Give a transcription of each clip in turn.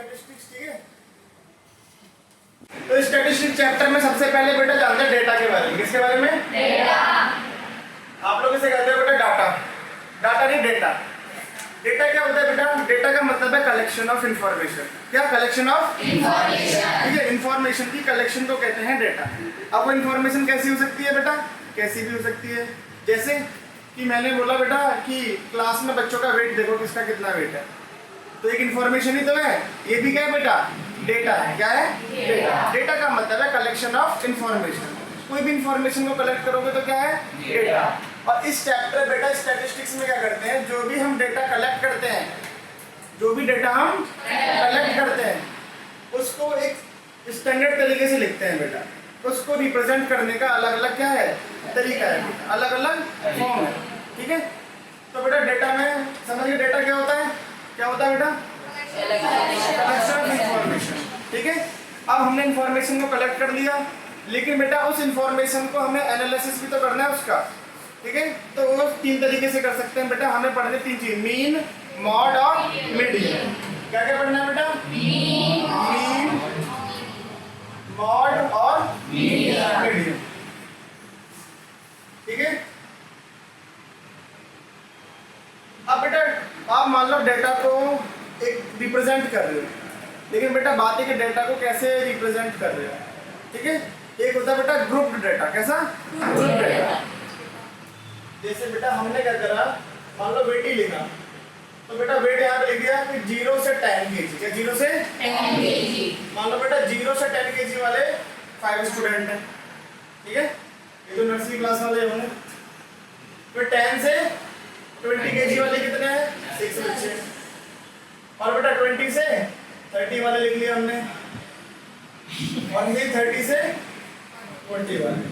Statistics, ठीक है। तो स्टैटिस्टिक्स चैप्टर में सबसे पहले बेटा जानते हैं डेटा के बारे में। किसके बारे में? डेटा। आप लोग इसे कहते हैं बेटा डाटा। डाटा नहीं डेटा। डेटा क्या होता है बेटा? डेटा का मतलब है कलेक्शन ऑफ इंफॉर्मेशन। क्या? Collection of information. ठीक है, इंफॉर्मेशन की कलेक्शन को कहते हैं डेटा। अब वो इंफॉर्मेशन कैसी हो सकती है बेटा? कैसी भी हो सकती है। जैसे कि मैंने बोला बेटा कि क्लास में बच्चों का वेट देखो, किसका कितना वेट है, तो एक इंफॉर्मेशन ही तो है। ये भी क्या है बेटा? डेटा है। क्या है? डेटा। डेटा का मतलब है कलेक्शन ऑफ इंफॉर्मेशन। कोई भी इंफॉर्मेशन को कलेक्ट करोगे तो क्या है? डेटा। और इस चैप्टर बेटा स्टैटिस्टिक्स में क्या करते हैं, जो भी हम डेटा कलेक्ट करते हैं, जो भी डेटा हम कलेक्ट करते हैं उसको एक स्टैंडर्ड तरीके से लिखते हैं बेटा। उसको रिप्रेजेंट करने का अलग अलग क्या है? तरीका है, अलग अलग फॉर्म है। ठीक है, तो बेटा डेटा में समझिए डेटा क्या होता है? क्या होता है बेटा? Collection of information. ठीक है, अब हमने इंफॉर्मेशन को कलेक्ट कर लिया, लेकिन बेटा उस इंफॉर्मेशन को हमें एनालिसिस भी तो करना है उसका। ठीक है, तो वो तीन तरीके से कर सकते हैं बेटा। हमें पढ़ने तीन चीज, मीन, मॉड और मीडियन। क्या क्या पढ़ना है बेटा? मीन, मॉड और मीडियन। ठीक है, अब बेटा आप मान लो डेटा को एक रिप्रेजेंट कर रहे हो, लेकिन बेटा बात है कि डेटा को कैसे रिप्रेजेंट कर रहे हो। ठीक है, एक होता है बेटा ग्रुप्ड डेटा। कैसा? Group data. जैसे बेटा हमने क्या करा, मान लो वेट ही लिखा, तो बेटा वेट यहाँ पे लिख दिया कि 0 से 10 kg। क्या 0 से 10 kg? मान लो बेटा 0 से 10 kg वाले 5 स्टूडेंट हैं। ठीक है, ये तो नर्सरी क्लास वाले होंगे। फिर 10 से 20 kg वाले कितने हैं? 6 बच्चे। और बेटा 20 से 30 वाले लिख लिया हमने, और ये 30 से 40 वाले।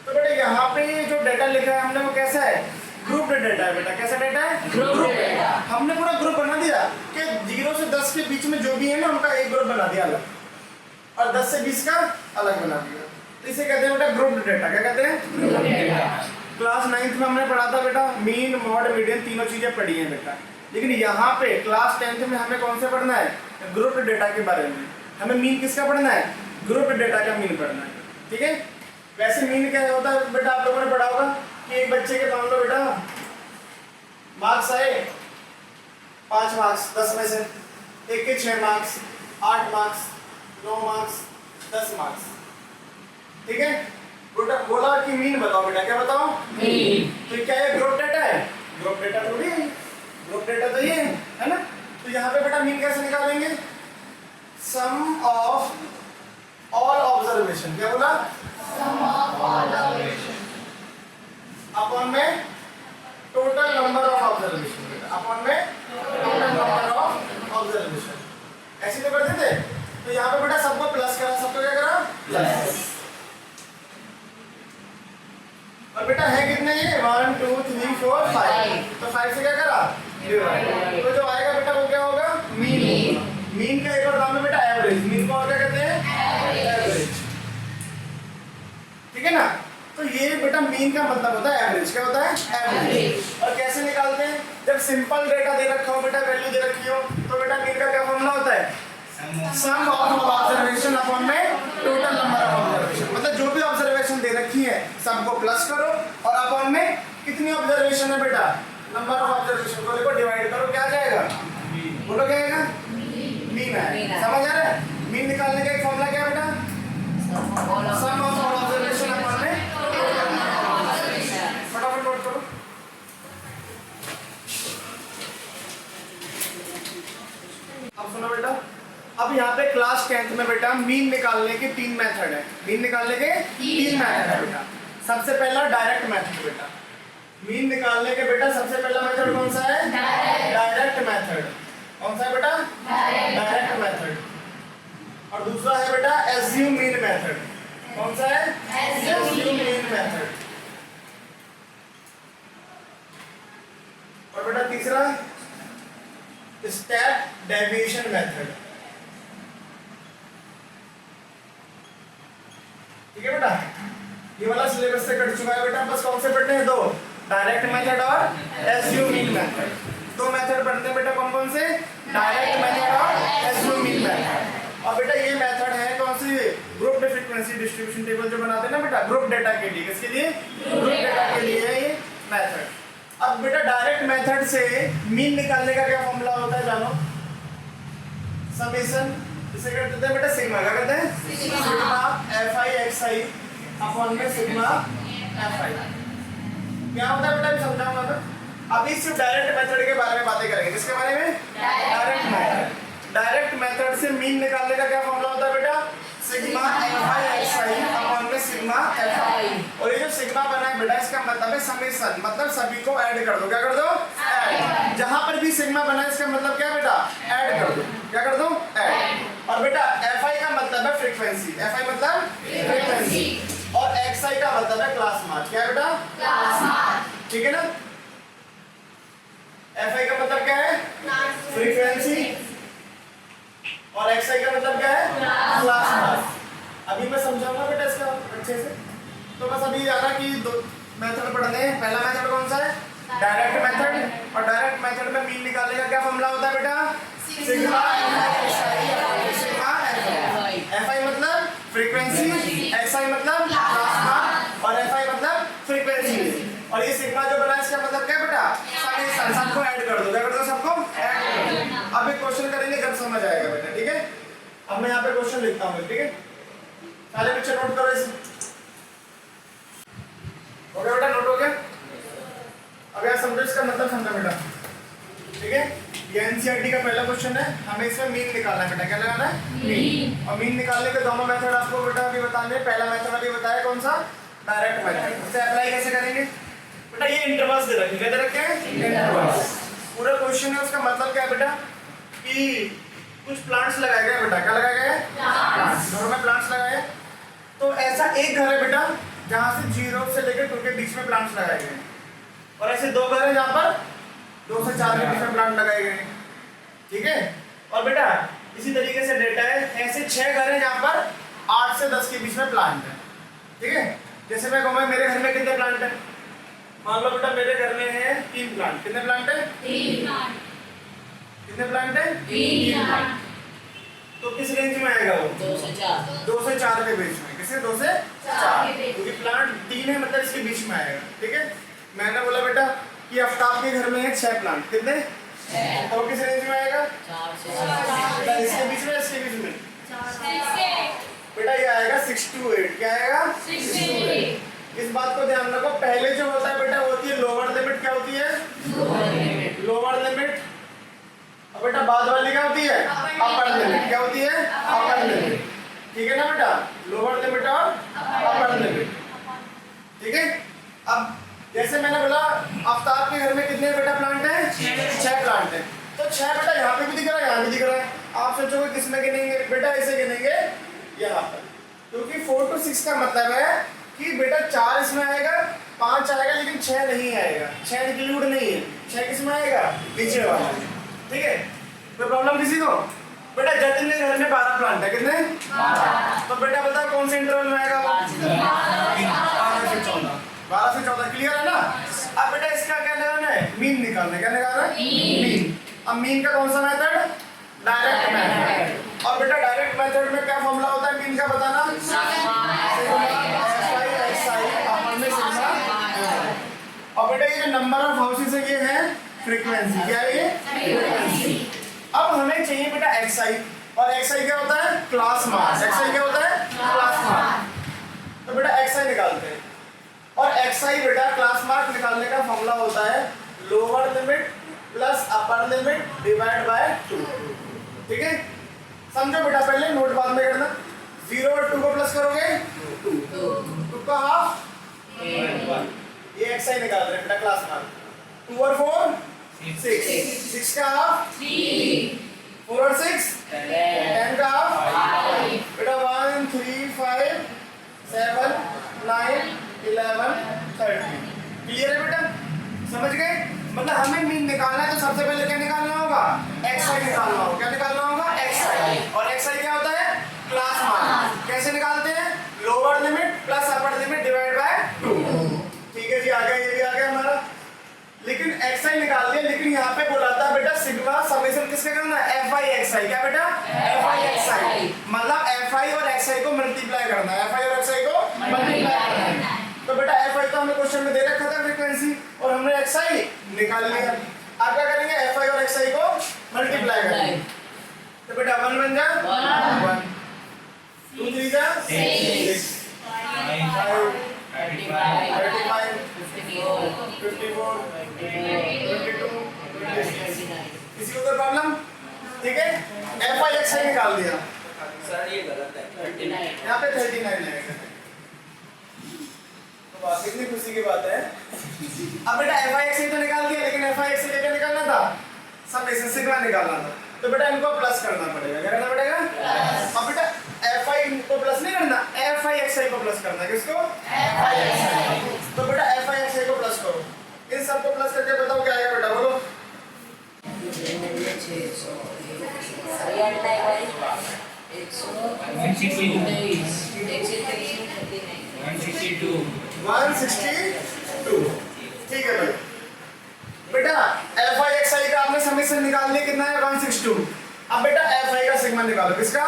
तो बेटा यहाँ पे जो डेटा लिखा है हमने वो कैसा है? ग्रुप डेटा है बेटा। कैसा डेटा है? Group data. हमने पूरा ग्रुप बना दिया कि 0 से 10 के बीच में जो भी है ना उनका एक ग्रुप बना दिया अलग, और 10 से 20 का अलग बना दिया। तो इसे कहते हैं बेटा ग्रुप डेटा। क्या कहते हैं? Group data. क्लास 9th में हमने पढ़ा था बेटा मीन, मॉड, मीडियन, तीनों चीजें पढ़ी हैं बेटा। लेकिन यहाँ पे क्लास 10th में हमें कौन सा पढ़ना है? ग्रुप डेटा के बारे में। हमें मीन किसका पढ़ना है? ग्रुप डेटा का मीन पढ़ना है। ठीक है, वैसे मीन क्या होता है बेटा? आप लोगों ने पढ़ा होगा कि एक बच्चे के मान लो बेटा मार्क्स आए 5 मार्क्स 10 में से, एक के 6 मार्क्स, 8 मार्क्स, 9 मार्क्स, 10 मार्क्स। ठीक है, बेटा बोला कि मीन बताओ बेटा। क्या बताओ? मीन। तो क्या ये ग्रुप डेटा है? ग्रुप डेटा थोड़ी है, ग्रुप डेटा तो ये है ना। तो यहाँ पे बेटा मीन कैसे निकालेंगे? सम ऑफ ऑल ऑब्जर्वेशन। क्या बोला? सम ऑफ ऑल ऑब्जर्वेशन अपॉन में टोटल नंबर ऑफ ऑब्जर्वेशन। बेटा अपॉन में टोटल नंबर ऑफ ऑब्जर्वेशन। ऐसे तो करते थे। तो यहाँ पे बेटा सबको प्लस करा, सबको क्या करा? प्लस। और बेटा है कितने ये? 1 2 3 4 5। तो 5 से क्या करा? डिवाइड। तो जो आएगा बेटा वो क्या होगा? मीन। मीन का एक और नाम है बेटा एवरेज। मीन को और क्या कहते हैं? एवरेज। ठीक है ना। तो ये बेटा मीन का मतलब होता है एवरेज। क्या होता है? एवरेज। और कैसे निकालते हैं? जब सिंपल डेटा दे रखा हो बेटा, वैल्यू दे रखी हो, तो बेटा मीन का क्या फॉर्मूला होता है? सम ऑफ ऑब्जर्वेशन अपॉन में टोटल नंबर ऑफ ऑब्जर्वेशन। मतलब जो भी ऑब्जर्वेशन दे रखी है सबको प्लस करो, और अपॉन में कितनी ऑब्जर्वेशन है बेटा? नंबर ऑफ ऑब्जर्वेशन को देखो डिवाइड करो, क्या आ जाएगा? बोलो क्या आएगा? मीन है। समझ आ रहा है? मीन निकालने का एक फॉर्मूला क्या है बेटा? सम ऑफ ऑल ऑब्जर्वेशन अपॉन में टोटल नंबर ऑफ ऑब्जर्वेशन। फटाफट नोट करो। अब सुनो बेटा, अब यहाँ पे क्लास 10th में बेटा मीन निकालने के 3 मेथड है। मीन निकालने के 3 मेथड है बेटा। सबसे पहला डायरेक्ट मेथड बेटा। मीन निकालने के बेटा सबसे पहला मेथड कौन सा है? Direct method. कौन सा है बेटा? Direct method. और दूसरा है बेटा एज्यूम मीन मेथड। कौन सा है? Assume mean method. और बेटा तीसरा स्टेप डेविएशन मेथड। ठीक है बेटा, ये वाला सिलेबस से कट चुका है बेटा। बस कौन से पढ़ने हैं? 2, डायरेक्ट मेथड और एज्यूम मीन मेथड। 2 मेथड पढ़ते हैं बेटा। कौन कौन से? डायरेक्ट मेथड और assume mean frequency distribution table जो बनाते हैं ना बेटा ग्रुप डेटा के लिए, किसके लिए? ग्रुप डेटा के लिए है ये मेथड। अब बेटा डायरेक्ट मेथड से मीन निकालने का क्या फॉर्मूला होता है जानो? समेशन, जिसे कहते हैं बेटा सिग्मा, क्या कहते हैं? सिग्मा fi xi अपॉन में सिग्मा fi। क्या होता है बेटा अभी समझाऊंगा मैं। अभी सिर्फ डायरेक्ट मेथड के बारे में बातें करेंगे। किसके बारे में? Direct method. डायरेक्ट मेथड से मीन निकालने का क्या फॉर्मूला होता है बेटा? सिग्मा fi xi अपॉन में सिग्मा fi। और ये जो सिग्मा बना है बेटा इसका मतलब है समेशन, मतलब सभी को ऐड कर दो। क्या कर दो? ऐड। जहां पर भी सिग्मा बना है इसका मतलब क्या है बेटा? ऐड कर दो। क्या कर दो? ऐड। और बेटा fi का मतलब है फ्रीक्वेंसी, fi मतलब फ्रीक्वेंसी, और xi का मतलब है क्लास मार्क। क्या है बेटा? Class mark. ठीक है ना? fi का मतलब क्या है? फ्रीक्वेंसी, और xi का मतलब क्या है? Class mark. अभी मैं समझाऊंगा बेटा इसका अच्छे से। तो बस अभी जाना कि दो मेथड पढ़ने हैं। पहला मेथड कौन सा है? Direct method. और डायरेक्ट मेथड में मीन निकालने का क्या फॉर्मूला होता है बेटा? सिग्मा fi मतलब फ्रीक्वेंसी, xi मतलब क्लास मार्क, और fi मतलब फ्रीक्वेंसी। और ये सिग्मा जो बना है इसका मतलब क्या है बेटा? समेशन, सबको ऐड कर दो। क्या कर दो? सबको ऐड कर दो। अब एक क्वेश्चन करेंगे जब समझ आएगा बेटा, ठीक है? अब मैं यहाँ पे क्वेश्चन लिखता हूँ, ठीक है? सारे बच्चे नोट करो इसे। हो गया बेटा? नोट हो गया? अब यार समझो इसका मतलब समझो बेटा, ठीक है? ये एनसीईआरटी का पहला क्वेश्चन है। हमें इसमें मीन निकालना है बेटा। क्या लगाना है? मीन। और मीन निकालने के दोनों मेथड आपको बेटा अभी बताने। पहला मेथड अभी बताया कौन सा? Direct method. इसे अप्लाई कैसे करेंगे बेटा? ये इंटरवल्स दे रखे, क्या दे रखे हैं? इंटरवल्स। पूरा क्वेश्चन है, उसका मतलब क्या है बेटा कि कुछ प्लांट्स लगाए गए बेटा। क्या लगाए गए? प्लांट्स। घरों में प्लांट्स लगाए। तो ऐसा एक घर है बेटा जहाँ से 0 से लेकर 2 के बीच में प्लांट्स लगाए गए, और ऐसे 2 घर है जहाँ पर 2 से 4 के बीच में प्लांट लगाए गए, ठीक है? और बेटा इसी तरीके से डेटा है, ऐसे 6 घर है जहाँ पर 8 से 10 के बीच में प्लांट है, ठीक है? जैसे मैं कहूँगा मेरे घर में कितने प्लांट है? मान लो बेटा मेरे घर में है 3 प्लांट। कितने प्लांट है? 3 प्लांट। कितने प्लांट है? 3 प्लांट। तो किस रेंज में आएगा वो? 2 से 4। 2 से 4 के बीच में। किससे? 2 से 4, के बीच। क्योंकि प्लांट 3 है मतलब इसके बीच में आएगा, ठीक है? मैंने बोला बेटा कि आफ्ताब के घर में है 6 प्लांट। कितने? और किस रेंज में आएगा? 4 से 4। बेटा इसके बीच में, इसके बीच में बेटा ये आएगा 6 to 8। क्या आएगा? 6 to 8। इस बात को ध्यान रखो, पहले जो होता है बेटा वो होती है लोअर लिमिट। क्या होती है? Lower limit. और बेटा बाद वाली क्या होती है? Upper limit. क्या होती है? Upper limit. ठीक है ना बेटा? लोअर लिमिट और अपर लिमिट, ठीक है? अब जैसे मैंने बोला आफ्ताब के घर में कितने बेटा प्लांट हैं? 6 प्लांट हैं। तो 6 बेटा यहाँ पे भी दिख रहा है, यहाँ भी दिख रहा है। आप सोचोगे किस में गिनेंगे बेटा? ऐसे गिनेंगे यहाँ पर, क्योंकि 4 to 6 का मतलब है कि बेटा 4 इसमें आएगा, 5 आएगा, लेकिन 6 नहीं आएगा। 6 इंक्लूड नहीं है। 6 किस में आएगा? नीचे वाला, ठीक है? कोई प्रॉब्लम किसी को? बेटा जतिन के घर में 12 प्लांट है। कितने? 12। तो बेटा बताओ कौन से इंटरवल में आएगा वो? 12 से 14। 12 से 14 क्लियर है ना? अब बेटा इसका क्या लगाना है? मीन निकालना है। क्या निकालना है? मीन। अब मीन का कौन सा मेथड? Direct method. और बेटा डायरेक्ट मेथड में क्या फॉर्मूला होता है मीन का? बताना। और बेटा ये जो नंबर ऑफ हाउसेस है ये है फ्रीक्वेंसी। क्या है ये? फ्रीक्वेंसी। अब हमें चाहिए बेटा xi, और xi क्या होता है? Class mark. xi क्या होता है? Class mark. तो बेटा xi निकालते हैं, और xi बेटा क्लास मार्क निकालने का फॉर्मूला होता है lower limit plus upper limit divide by 2, ठीक है? समझो बेटा, पहले नोट बाद में करना। 0 और 2 को प्लस करोगे 2 का हाफ 1। ये xi निकाल रहे हैं बेटा क्लास मार्क। 2 और 4 6 का हाफ 3। 4 और 6 10 का हाफ बेटा 1 3 5 7 9 11 13। क्लियर है बेटा? समझ गए? मतलब हमें मीन निकालना है तो सबसे पहले क्या निकालना होगा? xi निकालना होगा। क्या निकालना होगा? xi। और xi क्या होता है? Class mark. कैसे निकालते हैं? Lower limit plus upper limit divide by 2। ठीक है जी, आ गया, ये भी आ गया हमारा। लेकिन xi निकाल दिया, लेकिन यहाँ पे बोला था बेटा सिग्मा समेशन किसका करना है? fi xi। क्या बेटा? fi xi। मतलब fi और xi को मल्टीप्लाई करना है। fi वन वन जा One. वन, टू थ्री जा Six. 5 35. 35 54. 54 22 26। 29. किसी को कोई प्रॉब्लम? ठीक है, एफ आई एक्स आई निकाल दिया, सर ये गलत है 39. यहाँ पे 39 आएगा। तो बात कितनी खुशी की बात है। अब बेटा एफ आई एक्स आई तो निकाल दिया, लेकिन एफ आई एक्स आई क्या निकालना था? सब एस सिग्मा निकालना था। तो बेटा इनको प्लस करना पड़ेगा, क्या करना पड़ेगा? अब बेटा एफ आई को प्लस नहीं करना, एफ आई एक्स आई को प्लस करना है। किसको? एफ आई एक्स आई। तो बेटा एफ आई एक्स आई को प्लस करो, इन सबको प्लस करके बताओ क्या आएगा बेटा, बोलो। 162। ठीक है भाई, बेटा एफ आई एक्स आई का आपने समीकरण निकाल लिया, कितना है? 162। अब बेटा एफ आई का सिग्मा निकालो, किसका?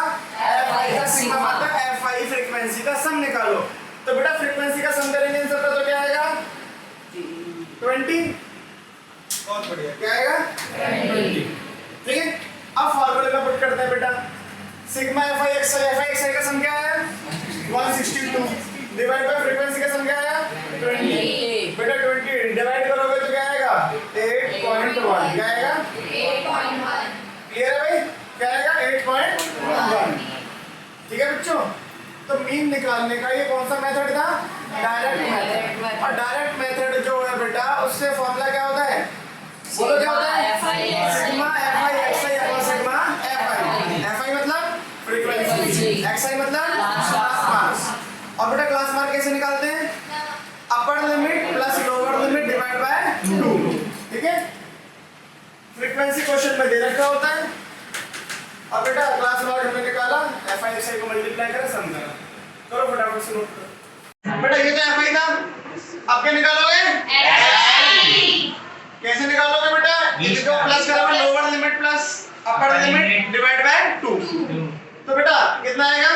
एफ आई का सिग्मा मतलब एफ आई फ्रीक्वेंसी का सम निकालो। तो बेटा फ्रीक्वेंसी का सम करेंगे इन सबका तो क्या आएगा? 20। बहुत बढ़िया, क्या आएगा? 20। ठीक है, अब फॉर्मूले में पुट करते हैं बेटा। सिग्मा एफ आई एक्स आई का सम क्या है? 162 डिवाइड बाय फ्रीक्वेंसी का सम क्या आया? 20। बेटा 20 डिवाइड करोगे तो क्या आएगा? 8.1। क्या आएगा? 8.1. क्लियर है भाई? क्या आएगा? 8.1। ठीक है बच्चों, तो मीन निकालने का ये कौन सा मेथड था? Direct method. और डायरेक्ट मेथड जो है बेटा, उससे फॉर्मूला क्या होता है? बोलो क्या होता है? Sigma F I x I upon sigma F I. F I मतलब फ्रीक्वेंसी, एक्स आई मतलब क्लास मार्क्स। और बेटा क्लास मार्क कैसे निकालते हैं? Upper limit plus lower limit divide by 2। ठीक है, फ्रीक्वेंसी क्वेश्चन में दे रखा होता है। अब बेटा क्लास मार्क हमने निकाला, एफ आई एक्स आई को मल्टीप्लाई करा, सम करा। करो फटाफट से नोट करो। बेटा ये तो एफ आई था, अब क्या निकालोगे? कैसे निकालोगे बेटा? इसको प्लस करोगे, lower limit plus upper limit divide by 2। तो बेटा कितना आएगा?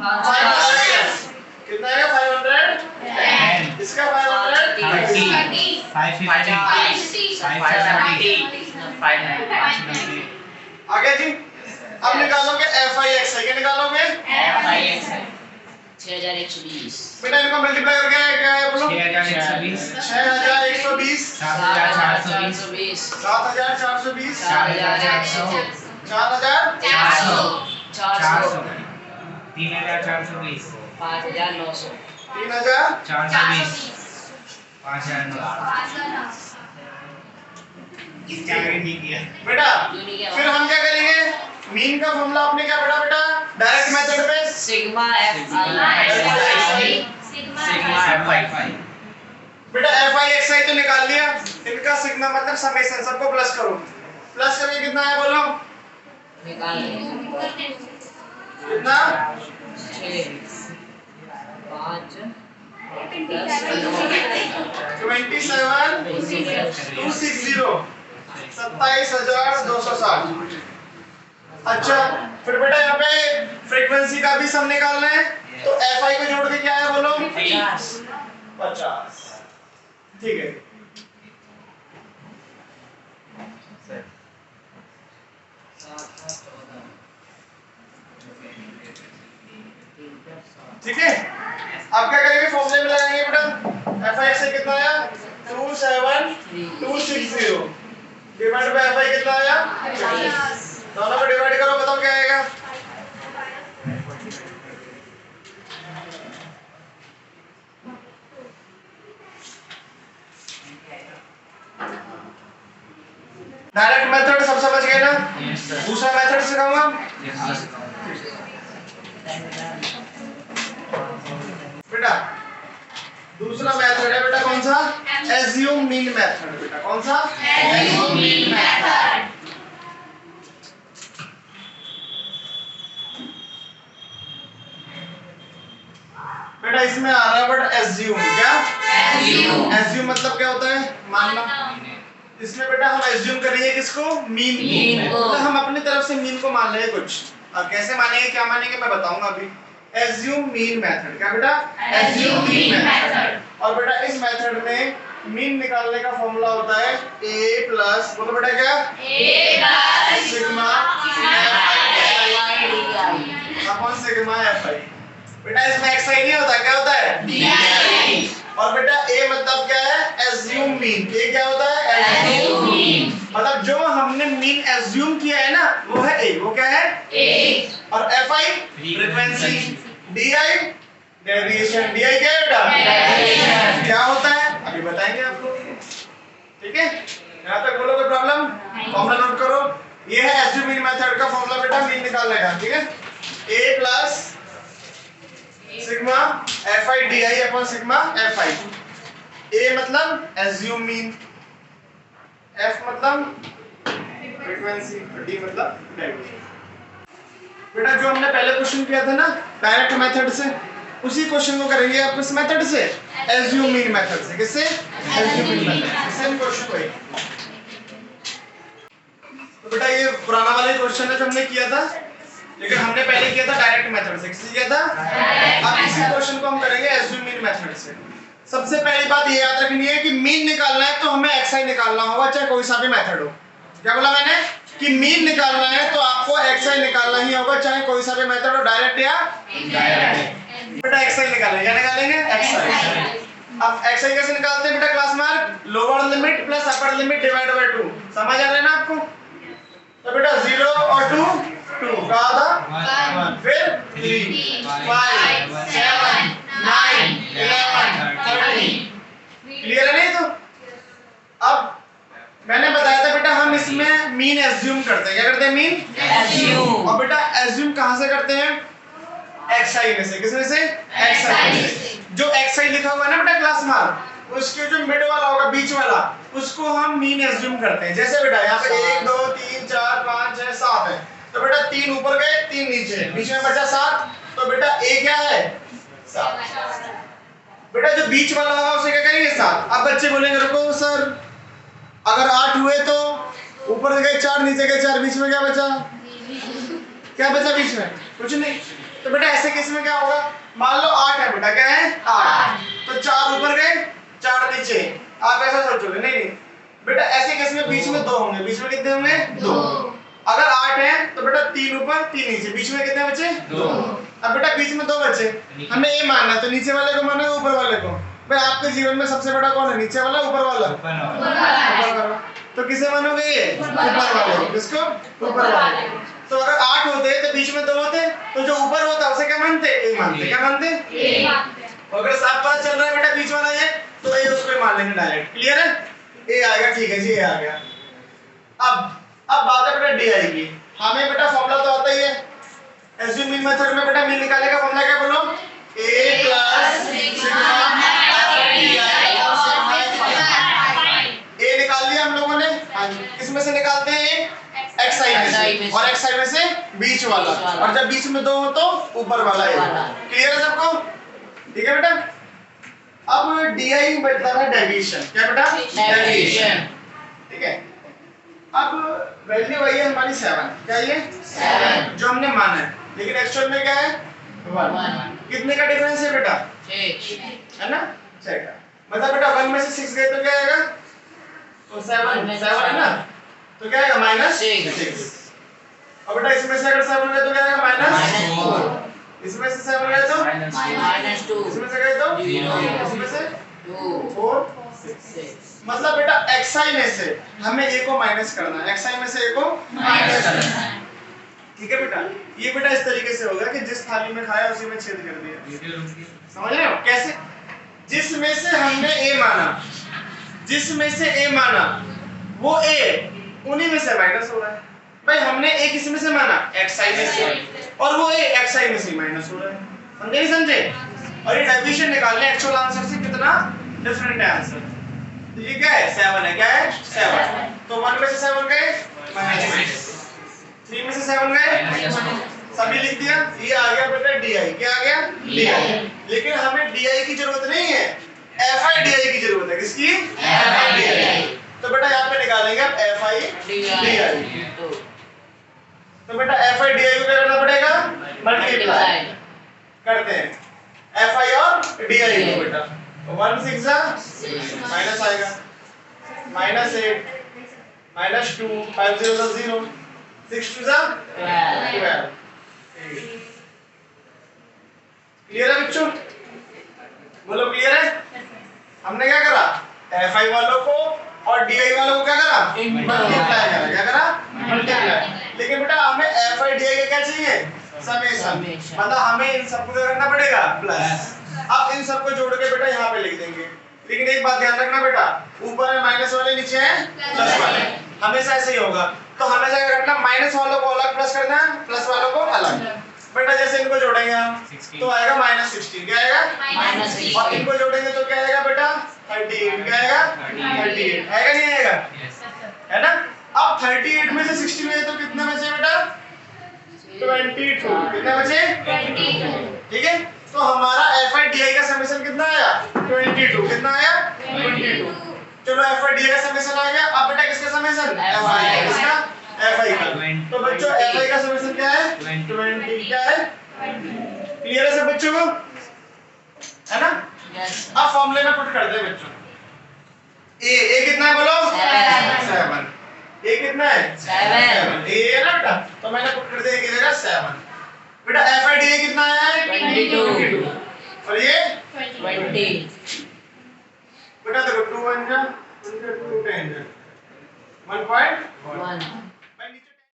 500। कितना आएगा? 500। इसका 530। 550. आ गया जी। अब निकालोगे एफ आई एक्स आई, क्या निकालोगे? 6120. बेटा इनको मल्टीप्लाई करके क्या है बोलो? 6120 6120 7420. 7420 4400. 4000 400. 3420 5900. 3000 420 5009 क्या किया बेटा फिर हम क्या करेंगे? मीन का फॉर्मूला आपने क्या पढ़ा बेटा? डायरेक्ट मेथड में Sigma FI. सिग्मा एफ बेटा एफ आई एक्स आई तो निकाल लिया, इनका सिग्मा मतलब समेशन, सबको प्लस करो। प्लस करके कितना है बोलो? निकाल कितना? 27260 अच्छा, फिर बेटा यहाँ पे फ्रीक्वेंसी का भी सम निकालना है, तो एफ आई को जोड़ के क्या है बोलो? 50। ठीक है, ठीक है। अब क्या करेंगे? फॉर्मूले में लगाएंगे बेटा। एफ आई एक्स आई कितना आया? 27260 डिवाइड बाय एफ आई कितना आया? 50। दोनों को डिवाइड करो, बताओ क्या आएगा? डायरेक्ट मेथड सब समझ गए ना? दूसरा मेथड सिखाऊंगा। बेटा दूसरा मेथड है बेटा, कौन सा? Assume mean method. बेटा कौन सा? Assume mean method. बेटा इसमें आ रहा है बट एज्यूम। क्या? Assume. एज्यूम मतलब क्या होता है? मानना। इसमें बेटा हम एज्यूम करेंगे किसको? मीन मीन को। को। मतलब हम अपनी तरफ से मीन को मान लेंगे कुछ। अब कैसे मानेंगे, क्या मानेंगे, मैं बताऊंगा अभी। Assume mean method. क्या बेटा? Assume mean method. और बेटा इस मेथड में मीन निकालने का फॉर्मूला होता है a प्लस, बोलो बेटा क्या? A plus सिग्मा sigma और बेटा ए मतलब क्या है, एज्यूम मीन। ए क्या होता है, Assume mean. मतलब जो हमने मीन एज्यूम किया है ना वो है ए, वो क्या है A. और F I frequency, D I deviation. D I क्या है बेटा, Deviation. क्या होता है अभी बताएंगे आपको, ठीक है। यहाँ तक बोलो कोई प्रॉब्लम, फॉर्मूला नोट करो। ये है एज्यूम मीन मेथड का फॉर्मूला बेटा, मीन निकालने का, ठीक है। A plus sigma F I D I upon sigma F I. A मतलब एज्यूम मीन, एफ मतलब फ्रीक्वेंसी, डी मतलब डेविएशन। बेटा जो हमने पहले क्वेश्चन किया था ना डायरेक्ट मेथड से, उसी क्वेश्चन को करेंगे आप किस मेथड से, एज्यूम मीन मेथड से। किससे, assume mean method. Same question वही। तो बेटा ये पुराना वाला क्वेश्चन है जो हमने किया था, लेकिन हमने पहले किया था डायरेक्ट मेथड से। किससे किया था, अब इसी क्वेश्चन को हम करेंगे एज्यूम मीन मेथड से। सबसे पहली बात ये याद रखनी है कि मीन निकालना है तो हमें एक्सआई निकालना होगा, चाहे कोई सा भी मेथड हो। क्या बोला मैंने कि मीन निकालना है तो आपको एक्सआई निकालना ही होगा, चाहे कोई सा भी मेथड हो, डायरेक्ट या इनडायरेक्ट। बेटा एक्सआई निकालेंगे, क्या निकालेंगे, एक्सआई। अब एक्सआई कैसे निकालते हैं बेटा, class mark lower limit plus upper limit divide by 2। समझ आ रहा है ना आपको। तो बेटा 0 और 2 2 का आधा 1, फिर 3 5 7 9 11 13। क्लियर है नहीं। तो अब मैंने बताया था बेटा हम इसमें मीन एज्यूम करते हैं। क्या करते हैं, मीन Assume. और बेटा एज्यूम कहां से करते हैं, एक्सआई में से। किसमें से, एक्सआई में से। जो एक्सआई लिखा हुआ है ना बेटा क्लास मार्क, उसके जो मिड वाला होगा, बीच वाला, उसको हम मीन एज्यूम करते हैं। जैसे बेटा यहाँ पे 1 2 3 4 5 6 7 है, तो बेटा 3 ऊपर गए 3 नीचे, बीच में बचा 7, तो बेटा ए क्या है 7। बेटा जो बीच वाला होगा उसे क्या करेंगे 7। अब बच्चे बोलेंगे रुको सर, अगर 8 हुए तो ऊपर गए 4 नीचे गए 4, बीच में क्या बचा, क्या बचा बीच में, कुछ नहीं। तो बेटा ऐसे केस में क्या होगा, मान लो 8 है बेटा, क्या है 8, तो 4 ऊपर गए 4 नीचे। आप ऐसा सोचोगे, नहीं बेटा ऐसे केस में बीच में 2 होंगे। बीच में कितने होंगे, 2। अगर 8 है तो बेटा 3 ऊपर 3 नीचे, बीच में कितने बचे, 2। अब बेटा बीच में 2 बचे, हमें ये मानना है तो नीचे वाले को मानना है ऊपर वाले को। भाई आपके जीवन में सबसे बड़ा कौन है, नीचे वाला ऊपर वाला, ऊपर वाला। तो किसे मानोगे, ये ऊपर वाले को। किसको, ऊपर वाले। तो अगर 8 होते तो बीच में 2 होते, तो जो ऊपर होता उसे क्या मानते, ए मानते। क्या मानते, अगर साफ पता चल रहा है बेटा बीच वाला है तो ए उसको ही मान लेंगे डायरेक्ट। क्लियर है, ए आ गया, ठीक है जी, ए आ गया। अब बात है बेटा डी आई की। हमें बेटा फॉर्मूला तो आता ही है एज्यूम मीन मेथड में। बेटा मीन निकालने का फॉर्मूला क्या, बोलो, a plus sigma D I और सिग्मा ए निकाल लिया हम लोगों ने। हाँ, किसमें से निकालते हैं, एक्स आई में से, और एक्स आई में से बीच वाला, और जब बीच में 2 हो तो ऊपर वाला है। क्लियर है सबको, ठीक है बेटा। अब डी आई मतलब है डेविएशन। क्या बेटा, Deviation. ठीक है। अब वैल्यू वही है हमारी 7। क्या ये 7. जो हमने माना है, लेकिन एक्चुअल में क्या है 1। कितने का डिफरेंस है बेटा, 6. है ना, 6 का। मतलब बेटा 1 में से 6 गए तो क्या आएगा, तो 7 है ना, तो क्या आएगा -6। और बेटा इसमें से अगर 7 गए तो क्या आएगा -4। इसमें से 7 गए तो -2. इसमें से गए तो 0. इसमें से 2. 4। 6. मतलब बेटा xi में से हमें a को माइनस करना है, xi में से a को माइनस करना है। ठीक है बेटा, ये बेटा इस तरीके से होगा कि जिस थाली में खाया उसी में छेद कर दिया। समझ रहे हो कैसे, जिसमें से हमने a माना, जिसमें से a माना वो a उन्हीं में से माइनस हो रहा है। भाई हमने a किस में से माना, xi में से, और वो a xi में से माइनस हो रहा है। समझे नहीं समझे। और ये डेविएशन निकालने एक्चुअल आंसर से कितना डिफरेंट है आंसर। तो ये क्या है 7 है, क्या है 7। तो 1 में से 7 गए -6, 3 में से 7 गए, सभी लिख दिया। ये आ गया बेटा DI। क्या आ गया, DI। लेकिन हमें DI की जरूरत नहीं है, FI DI की जरूरत है। किसकी, FI DI। तो बेटा यहाँ पे निकालेंगे अब FI DI। तो बेटा FI DI को क्या करना पड़ेगा, मल्टीप्लाई करते हैं FI और DI को। बेटा 1 6 माइनस आएगा, -8 -2 5 0 0 6 2 12। क्लियर है बच्चों, बोलो क्लियर है। हमने क्या करा, FI वालों को और DI वालों को क्या करा, मल्टीप्लाई करा। क्या करा, मल्टीप्लाई। लेकिन बेटा हमें FI DI का क्या चाहिए, समेशन। मतलब हमें इन सबको क्या करना पड़ेगा, प्लस। अब इन सबको जोड़ के बेटा यहाँ पे लिख देंगे। लेकिन एक बात ध्यान रखना बेटा, ऊपर है माइनस वाले, नीचे है प्लस वाले, हमेशा ऐसे ही होगा। तो हमेशा क्या करना, माइनस वालों को अलग प्लस करना है, प्लस वालों को अलग। बेटा जैसे इनको जोड़ेंगे हम तो आएगा -16। क्या आएगा, -16। और इनको जोड़ेंगे तो क्या आएगा बेटा, 38। क्या आएगा, 38 आएगा, नहीं आएगा, है ना। अब 38 में से 16 में तो कितने बचे बेटा, 22। कितने बचे, 22। ठीक है, तो हमारा FI DI का समेशन कितना आया, 22। कितना आया, 22। चलो FI DI का समेशन आ गया। अब बेटा किसका समेशन, FI। किसका, FI का। तो बच्चों FI का समेशन क्या है, 20। क्या है, क्लियर है सब बच्चों को, है ना। अब फॉर्मूले में पुट कर दे बच्चों। ए कितना है बोलो, 7। ए कितना है, 7। ए है ना बेटा, तो मैंने पुट कर दिया, कितना 7। बेटा FI DI कितना आया है, 22। और ये 20। बेटा देखो 2 1 जा 2 10 जा 1.1